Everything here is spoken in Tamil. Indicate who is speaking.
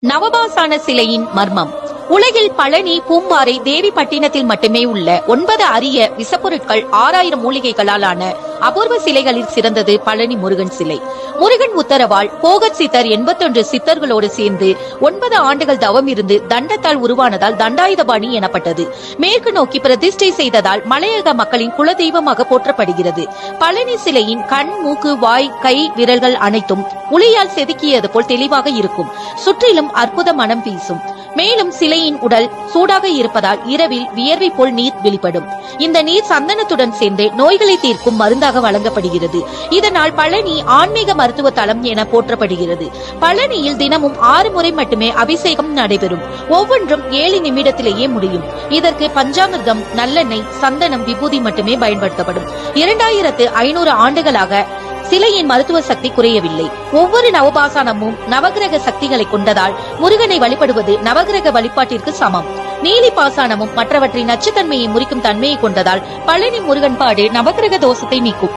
Speaker 1: நவபாசான சிலையின் மர்மம். உலகில் பழனி, பூம்பாறை, தேவிப்பட்டினத்தில் மட்டுமே உள்ள 9 அரிய விசப்பொருட்கள் 6000 மூலிகைகளாலான அபூர்வ சிலைகளில் சிறந்தது பழனி முருகன் சிலை. முருகன் உத்தரவால் போகர் சித்தர் 81 சித்தர்களோடு சேர்ந்து 9 ஆண்டுகள் தவம் இருந்து தண்டத்தால் உருவானதால் தண்டாயுதபாணி எனப்பட்டது. மேற்கு நோக்கி பிரதிஷ்டை செய்ததால் மலையக மக்களின் குலதெய்வமாக போற்றப்படுகிறது. பழனி சிலையின் கண், மூக்கு, வாய், கை, விரல்கள் அனைத்தும் உளியால் செதுக்கியது போல் தெளிவாக இருக்கும். சுற்றிலும் அற்புத மனம் வீசும். மேலும் சிலையின் உடல் சூடாக இருப்பதால் இரவில் வியர்வை போல் நீர் வெளிப்படும். இந்த நீர் சந்தனத்துடன் சேர்ந்து நோய்களை தீர்க்கும் மருந்தாக வழங்கப்படுகிறது. இதனால் பழனி ஆன்மீக மருத்துவ தலம் என போற்றப்படுகிறது. பழனியில் தினமும் 6 முறை மட்டுமே அபிஷேகம் நடைபெறும். ஒவ்வொன்றும் 7 நிமிடத்திலேயே முடியும். இதற்கு பஞ்சாமிர்தம், நல்லெண்ணெய், சந்தனம், விபூதி மட்டுமே பயன்படுத்தப்படும். 2500 ஆண்டுகளாக சிலையின் மருத்துவ சக்தி குறையவில்லை. ஒவ்வொரு நவபாசானமும் நவகிரக சக்திகளை கொண்டதால் முருகனை வழிபடுவது நவகிரக வழிபாட்டிற்கு சமம். நீலி பாசானமும் மற்றவற்றின் நச்சுத்தன்மையை முறிக்கும் தன்மையை கொண்டதால் பழனி முருகன் பாடு நவகிரக தோஷத்தை நீக்கும்.